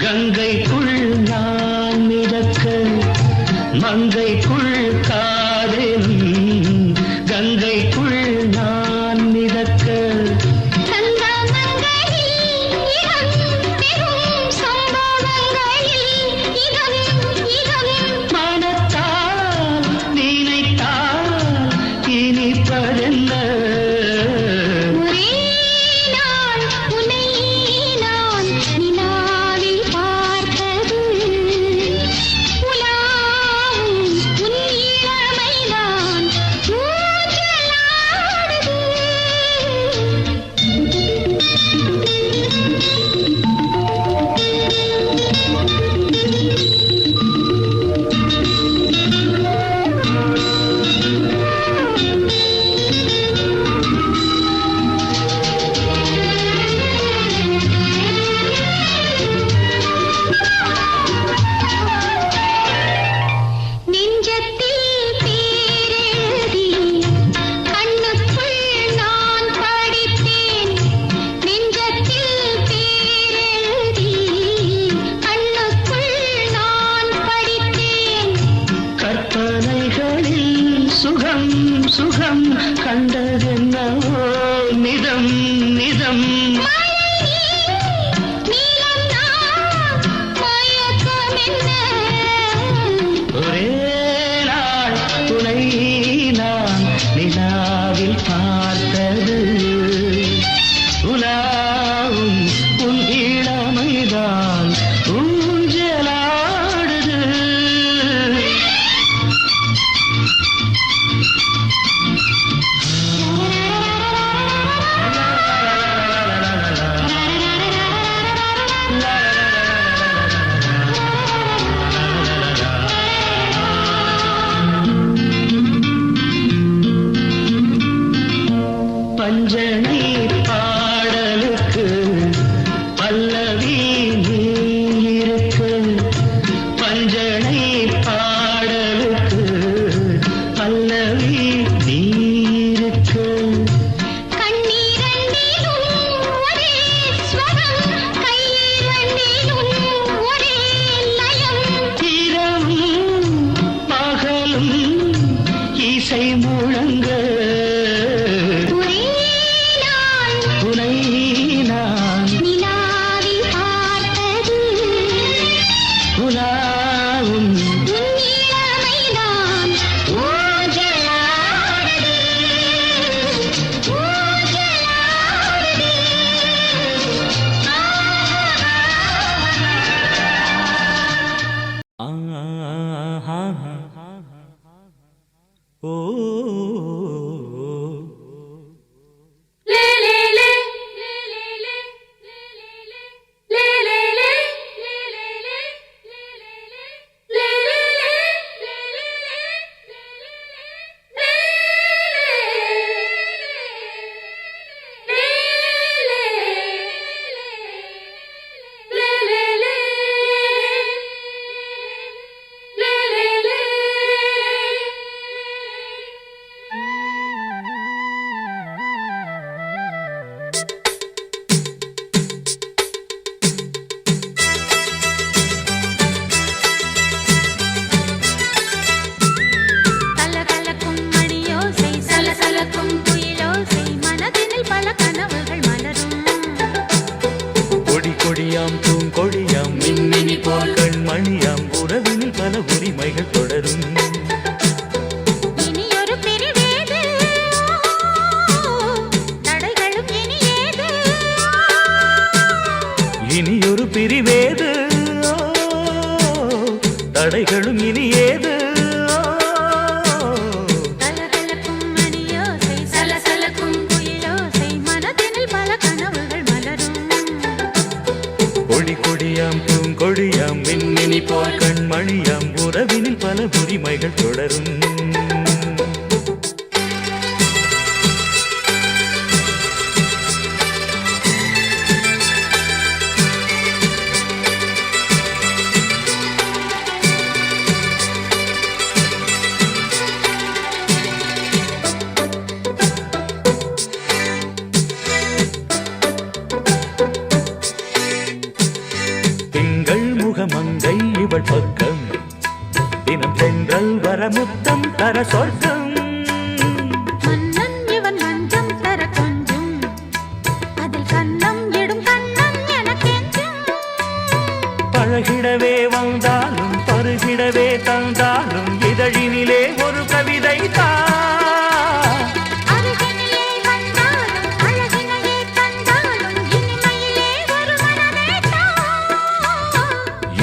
கங்கைக்குள் நான் மிதக்க, மங்கைக்குள் காதலெனும் கங்கைக்குள் நான் மிதக்க. சங்கமங்களில் இடம் பெறும் சம்பவங்களில் இதம் மனத்தால் நினைத்தால் இனிப்பதென்ன. ஒரே நாள் உன்னை நான் நிலாவில் பார்த்தது, உலாவும் உன் இளமைதான் ஊஞ்சலாடுது. நெஞ்சத்தில் பேரெழுதி கண்ணுக்குள் நான் படித்தேன், நெஞ்சத்தில் பேரெழுதி கண்ணுக்குள் நான் படித்தேன். கற்பனைகளில் சுகம் சுகம் கண்டதென்னவோ நிதம் நிதம். நீலம் நான் மயக்கம் என்ன. ஒரே நாள் துணை நான் நிலாவில் பார்த்தது, உலாவும் உன் இளமைதான் ஊஞ்சலாடுது. பஞ்சனை பாடலுக்கு பல்லவி நீ இருக்கு, பஞ்சனை பாடலுக்கு பல்லவி நீ இருக்கு. கண்ணீரண்டிலும் ஒரே ஸ்வரம், கையிரண்டிலும் ஒரே லயம். இரவும் பகலும் இசை முழங்க, ஒரே நாள் துணை நான் நிலாவில் பார்த்தது, உலாவும் உன் இளமைதான் ஓ கொடியாம் பூங்கொடியாம் மின்மினி போல் கண்மணியாம் உறவினில் பல உரிமைகள் தொடரும் இனியொரு பிரிவேது தடைகளும் இனியேது இனியொரு பிரிவேது தடைகளும் இனியேது கலகலக்கும் மணியோசை சலசலக்கும் குயிலோசை மனதினில் பல கனவுகள் மலரும் கொடி கொடியாம் பூங்கொடியாம் மின்மினி போல் கண்மணியாம் உறவினில் பல உரிமைகள் தொடரும் மங்கை இவள் பக்கம் தினம் தென்றல் வர முத்தம் தர சொர்க்கம் மன்னன் இவன் மஞ்சம் தர கொஞ்சம் அதில் கண்ணம் இடும் கண்ணம் எனக்கெஞ்சும் பழகிடவே வந்தாலும் பருகிடவே தந்தாலும் இதழினிலே ஒரு கவிதை தான் அருகினிலே வந்தாலும் அழகினையே தந்தாலும் இனிமையிலே ஒரு மனமே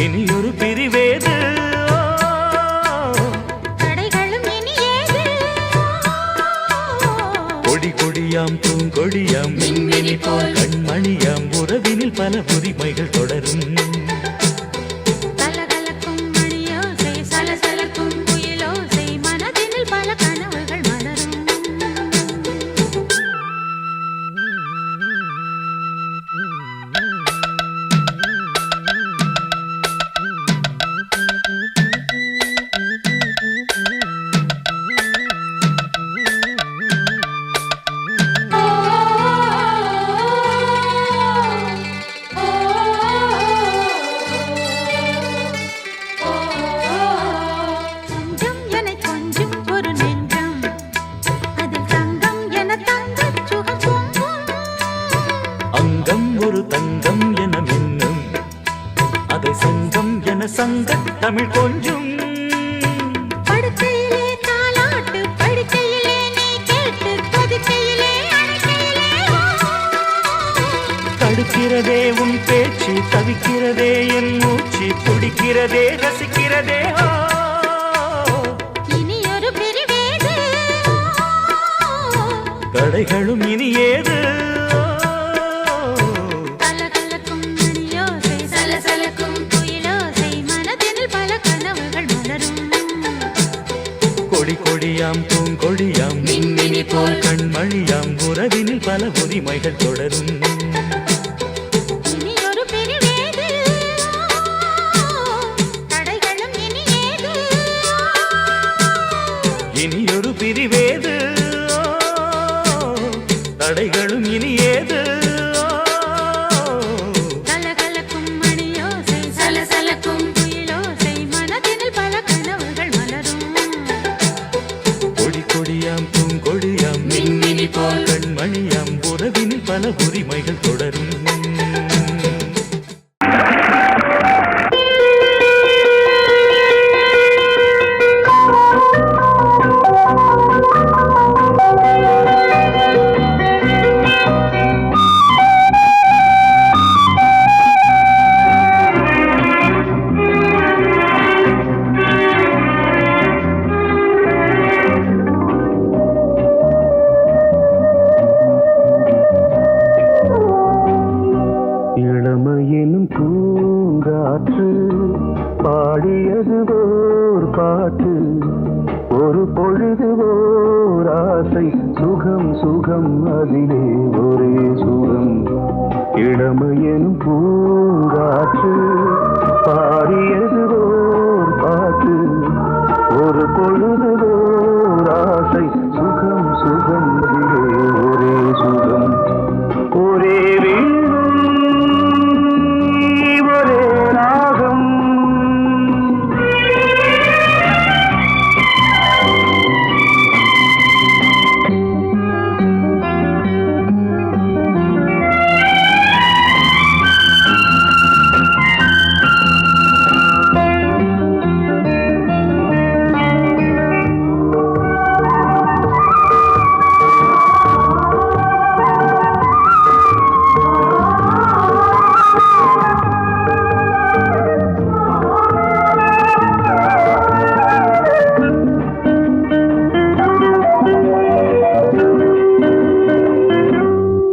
இனியொரு பிரிவேது தடைகளும் இனியேது கொடி கொடியாம் பூங்கொடியாம் மின்மினி போல் கண்மணியாம் உறவினில் பல உரிமைகள் தொடரும் கலகலக்கும் மணியோசை சலசலக்கும் குயிலோசை மனதினில் பல கனவுகள் மலரும் கொஞ்சம் என கொஞ்சம் ஒரு நெஞ்சம் அதில் தங்கம் என தங்கச் சுகம் பொங்கும் அங்கம் ஒரு தங்கம் என மின்னும் அதை சங்கம் என சங்க தமிழ் கொஞ்சும் படுக்கையிலே தாலாட்டு படுக்கையிலே நீ கேட்டு கொதிக்கையிலே அணைக்கையிலே தடுக்கிறதே உன் பேச்சு தவிக்கிறதே என் மூச்சு துடிக்கிறதே ரசிக்கிறதே இனியொரு பிரிவேது தடைகளும் இனியேது கலகலக்கும் மணியோசை சலசலக்கும் குயிலோசை மனதினில் பல கனவுகள் மலரும் கொடி கொடியாம் பூங்கொடியாம் மின்மினி போல் கண்மணியாம் உறவினில் பல உரிமைகள் தொடரும் இனியொரு பிரிவேது தடைகளும் இனியேது இனியொரு பிரிவேது தடைகளும் இனியேது கலகலக்கும் மணியோசை சலசலக்கும் குயிலோசை மனதினில் பல கனவுகள் மலரும் கொடி கொடியாம் பூங்கொடியாம் மின்மினி போல் கண்மணியாம் உறவினில் பல உரிமைகள் தொடரும் பாடியது ஓர் பாட்டு ஒரு பொழுது ஓர் ஆசை சுகம் சுகம் அதிலே ஒரே சுகம் இளமையெனும் பூங்காற்று பாடியது ஓர் பாட்டு ஒரு பொழுது ஓர் ஆசை சுகம் சுகம் அதிலே ஒரே சுகம் ஒரே வீணை ஒரே ராகம்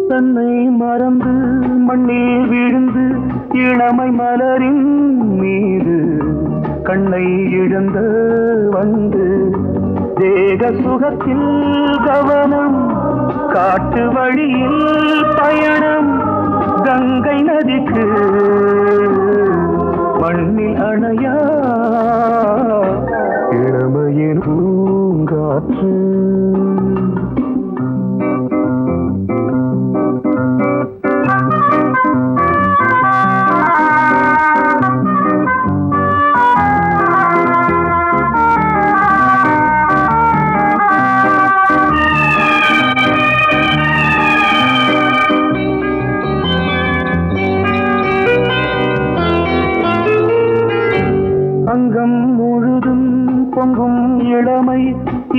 தன்னை மறந்து மண்ணில் விழுந்து இளமை மலரின் மீது கண்ணை இழந்த வந்து தேக சுகத்தில் கவனம் காட்டு வழியில் பயணம் கங்கை நதிக்கு மண்ணில் அணையா இளமையின் பூங்காற்று அங்கம் முழுதும் பொங்கும் இளமை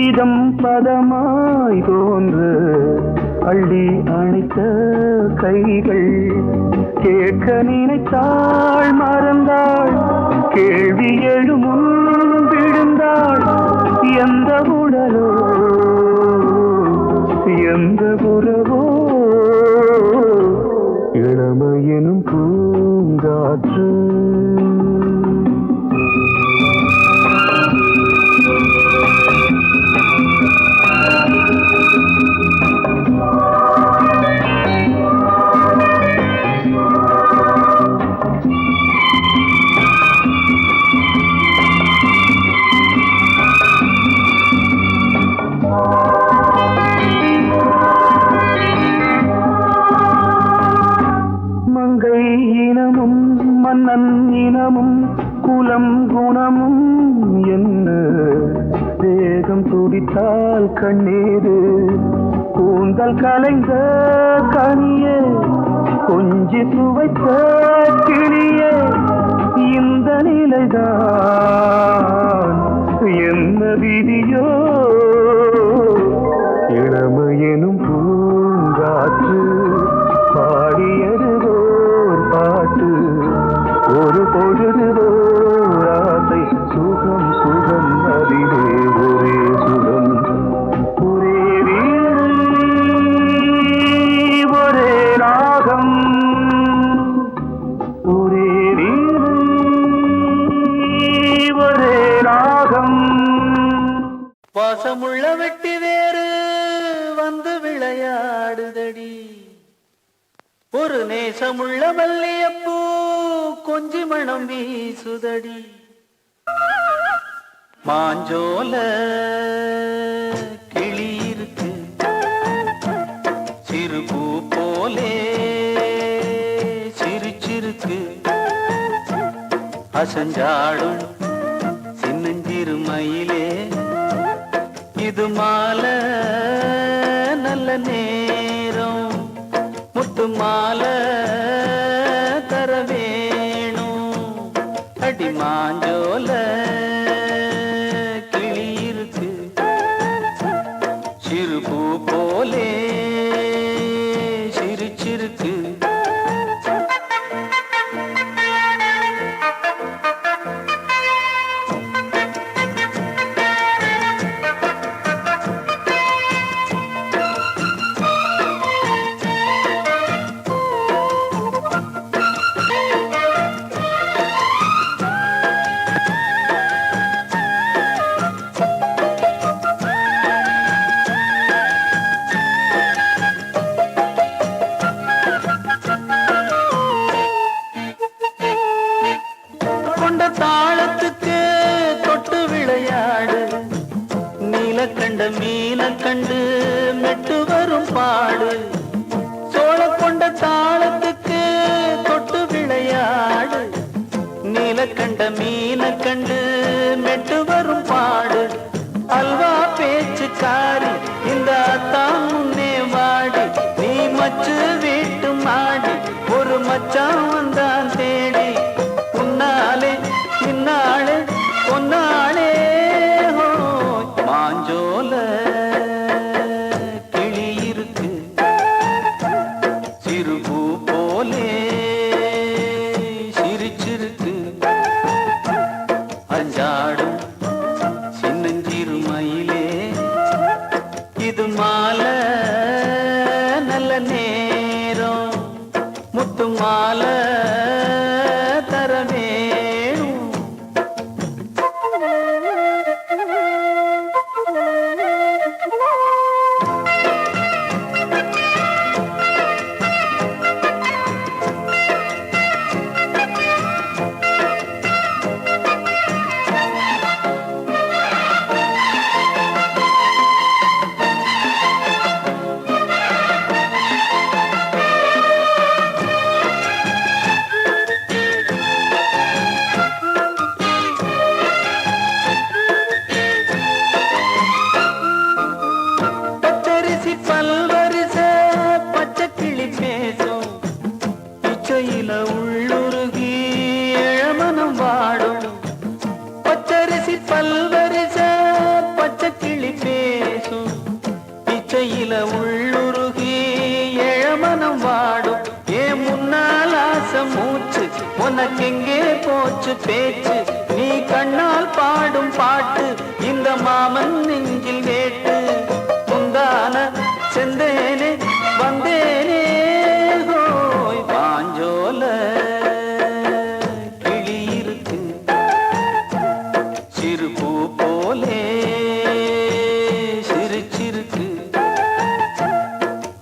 இதம் பதமாய் தோன்று அள்ளி அணைத்த கைகள் கேட்க நினைத்தாள் மறந்தாள் கேள்வி எழுமுன் விழுந்தாள் எந்த உடலோ எந்த உறவோ இளமையெனும் பூங்காற்று மங்கை இனமும் மன்னன் இனமும் குலம் குணமும் என்ன தேகம் துடித்தால் கண்ணீரு கூந்தல் கலைந்த கனியே கொஞ்சி சுவைத்த கிளியே இந்த நிலைதான் என்ன விதியோ இளமையெனும் பூங்காற்று பாடியது ஓர் பாட்டு ஒரு பொழுது ஓர் ஆசை சுகம் சுகம் அதிலே ஒரே சுகம் ஒரே வீணை ஒரே ராகம் ஒரே வீணை ஒரே ராகம் வாசமுள்ள வெட்டி வேறு வந்து விளையாடுதடி ஒரு நேசமுள்ள மல்லியப்பூ கொஞ்சி மணம் வீசுதடி மாஞ்சோல கிளி இருக்கு சிறு பூ போலே சிரிச்சிருக்கு அசஞ்சாடும் சின்னஞ்சிறு மயிலே இது மாலை நல்ல நேரம் முத்து மாலை தர வேணும் அடி மாஞ்சோல கிளி இருக்கு சிறு பூ போலே சிரிச்சிருக்கு மீன கண்டு மெட்டு வரும் பாடு சோழ கொண்ட தாளத்துக்கு தொட்டு விளையாடு நீலக்கண்ட மீன கண்டு மெட்டு வரும் பாடு அல்வா பேச்சுக்காரி இந்த அத்தான் முன்னே வாடி நீ மச்சு வீட்டு மாடி ஒரு மச்சான் வந்தான் தேடி உன்னாலே இன்னாலே பொன்னாலே மாஞ்சோல கிளி இருக்கு சிறுபூ போலே சிரிச்சிருக்கு அஞ்சாடும் சின்னஞ்சிறு மயிலே இது மாலை நல்ல நேரம் முத்து மாலை தர வேணும் பச்சரிசி பல்வரிச பச்சை கிளி பேசும் இச்சையில உள்ளுருகி இளமனம் வாடும் பச்சரிசி பல்வரிச பச்சை கிளி பேசும் இச்சையில உள்ளுருகி இளமனம் வாடும் ஏன் முன்னால் ஆசை மூச்சு உனக்கெங்கே போச்சு பேச்சு நீ கண்ணால் பாடும் பாட்டு இந்த மாமன் நெஞ்சில் வேட்டு முந்தான செந்தேனே வந்தேனே ஹோய் பாஞ்சோல கிளி இருக்கு சிறுபூ போலே சிரிச்சிருக்கு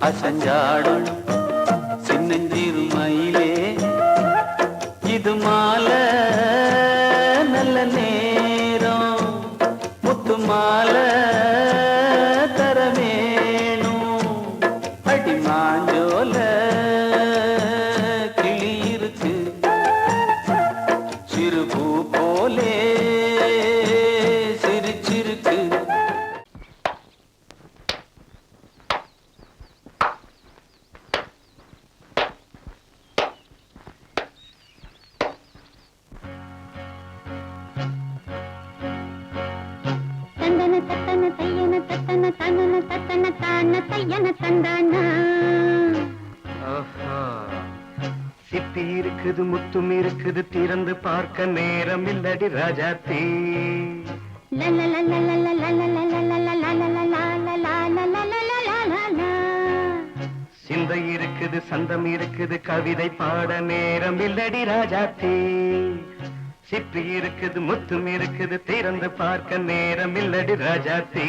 அசஞ்சாடும் சின்னஞ்சிறு மயிலே இது மாலை நல்ல நேரம் முத்து மாலை தர வேணும் அடி மாஞ்சோல கிளி இருக்கு சிறுபூ போலே சிரிச்சிருக்கு தந்தன தத்தன தையன தத்தன தனன தத்தன தான தையன தந்தானா சிப்பி இருக்குது முத்தும் இருக்குது திறந்து பார்க்க நேரம் இல்லடி ராஜாத்தி சிந்தை இருக்குது சந்தம் இருக்குது கவிதை பாட நேரம் இல்லடி ராஜாத்தி சிப்பி இருக்குது முத்தும் இருக்குது திறந்து பார்க்க நேரம் இல்லடி ராஜாத்தி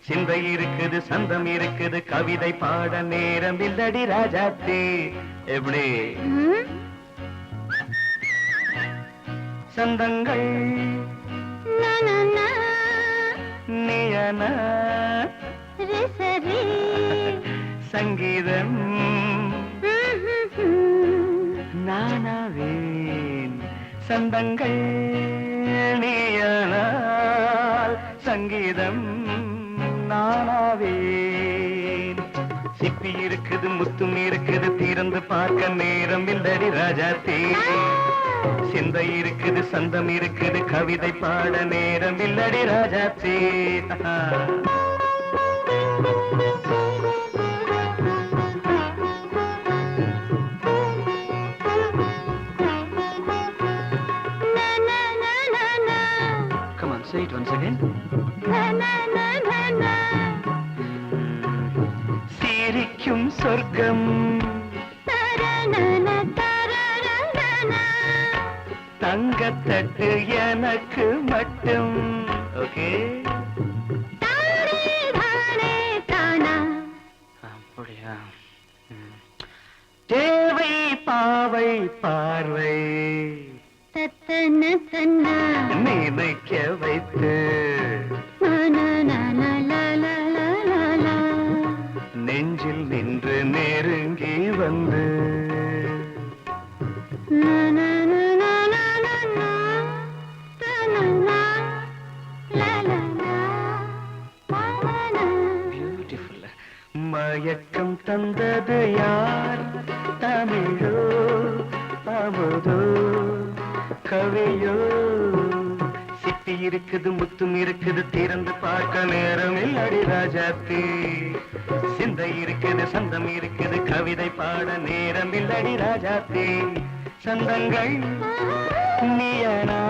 சிந்தை இருக்குது சந்தம் இருக்குது கவிதை பாட நேரம் இல்லடி ராஜாத்தி எப்படி சந்தங்கள் நீயன சங்கீதம் நானாவேன் சந்தங்கள் நீயனால் சங்கீதம் நானாவேன் சிப்பி இருக்குது முத்தும் இருக்குது திறந்து பார்க்க நேரம் இல்லடி ராஜாத்தே சிந்தை இருக்குது சந்தம் இருக்குது கவிதை பாட நேரம் இல்லடி ராஜாத்தே Come on, say it once again. சிரிக்கும் சொர்க்கம் தங்கத்தட்டு எனக்கு மட்டும் ஓகே அப்படியா தேவை பாவை பார்வை நினைக்க வைத்து வந்து பியூட்டிஃபுல். மயக்கம் தந்தது யார்? தமிழோ அமுதோ கவியோ? சிப்பி இருக்குது முத்தும் இருக்குது திறந்து பார்க்க நேரம் இல்லடி ராஜாத்தி. சிந்தை இருக்குது சந்தம் இருக்குது கவிதை பாட நேரம் இல்லடி ராஜாத்தி. சந்தங்கள் நீயனா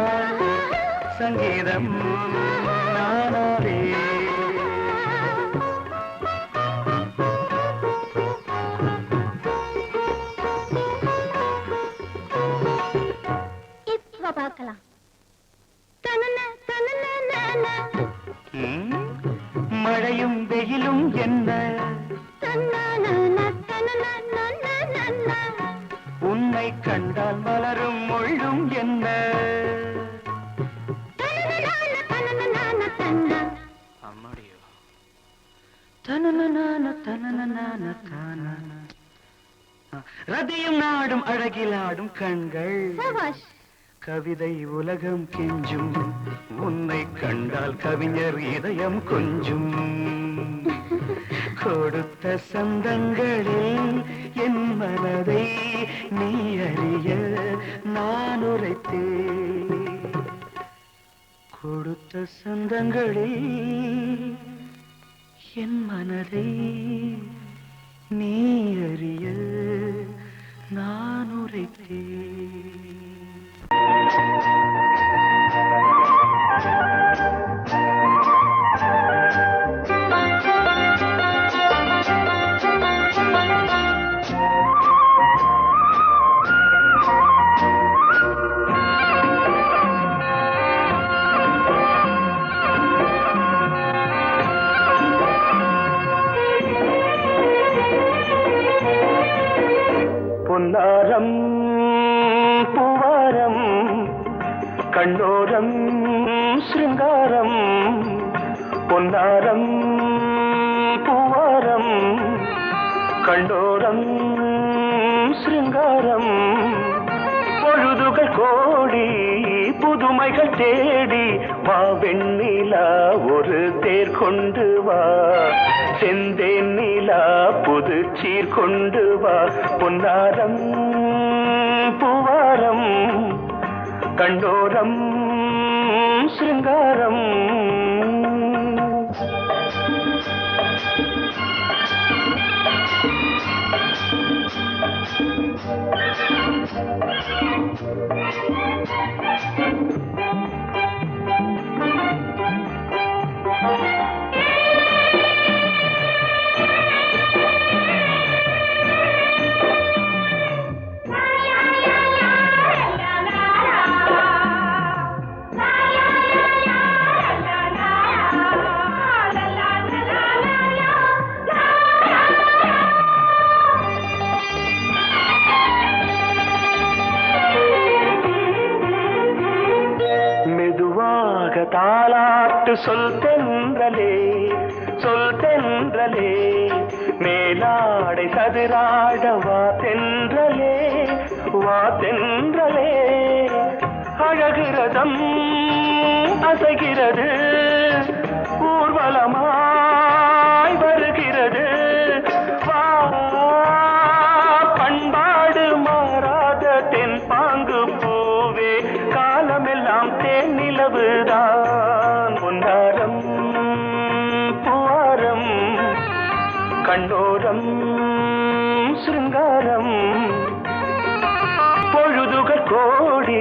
சங்கீதம் நானாவே. இப்ப பார்க்கலாம். மழையும் வெயிலும் என்ன உன்னை கண்டால் மலரும் முள்ளும் என்ன? அம்மாடியோ ரதியும் நாடும் அழகிலாடும் கண்கள் கவிதை உலகம் கெஞ்சும். உன்னை கண்டால் கவிஞர் இதயம் கொஞ்சும். கொடுத்த சந்தங்களில் என் மனதை நீ அறிய நான் உரைத்தேன். கொடுத்த சந்தங்களில் என் மனதை நீ அறிய நான் உரைத்தேன். பொன்னாரம் பூவாரம் கண்ணோரம் சிருங்காரம். பொன்னாரம் பூவாரம் கண்ணோரம் சிருங்காரம். பொழுதுகள் கோடி புதுமைகள் தேடி வா வெண்ணிலா ஒரு தேர் கொண்டு வா. செந்தேன் நிலா புது சீர் கொண்டு வா. பொன்னாரம் பூவாரம் கண்டோரம் சிருங்காரம். தாலாட்டு சொல் தென்றலே சொல் தென்றலே. மேலாடை சதுராட வா தென்றலே வா தென்றலே. அழகிறதம் அசைகிறது ஊர்வலமாய் வருகிறது. வா பண்பாடு மாறாத தென் பாங்கு பூவே காலமெல்லாம் தேன் நிலவுதான். பொன்னாரம் பூவாரம் கண்ணோரம் சிருங்காரம். பொழுதுகள் கோடி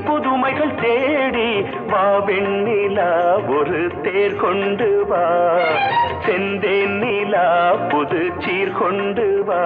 புதுமைகள் தேடி வா வெண்ணிலா ஒரு தேர் கொண்டு வா. செந்தேன் நிலா புது சீர் கொண்டு வா.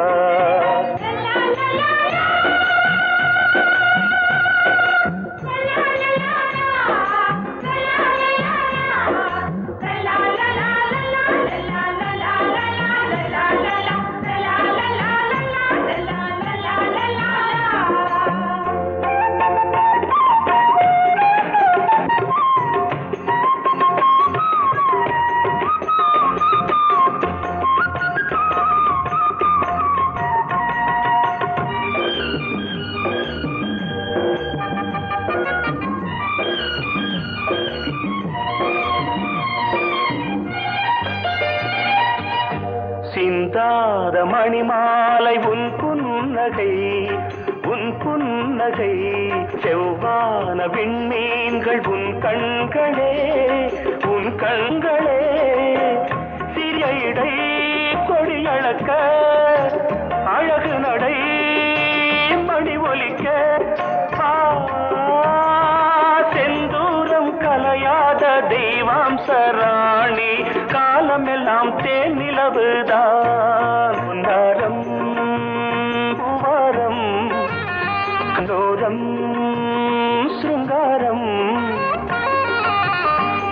சிந்தாத மணிமாலை உன் புன்னகை உன் புன்னகை செவ்வான விண்மீன்கள் உன் கண்களே உன் கண்களே சிறிய இடை கொடியளக்க அழகு நடை மணி ஒலிக்க செந்தூரம் கலையாத தெய்வாம்சராணி காலமெல்லாம் தேன் நிலவுதான் பொன்னாரம் பூவாரம் கண்டோரம் சிருங்காரம்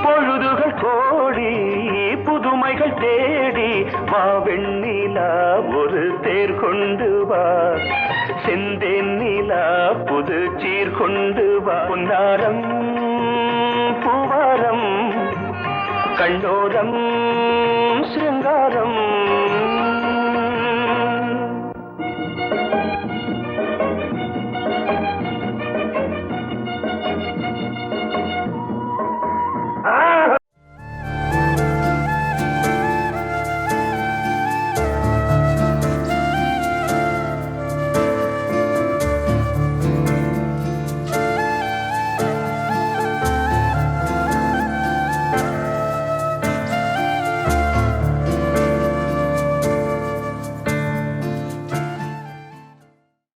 பொழுதுகள் கோடி புதுமைகள் தேடி வா வெண்ணிலா ஒரு தேர் கொண்டு வா செந்தேன் நிலா புது சீர் கொண்டு வா பொன்னாரம் பூவாரம் கண்டோரம்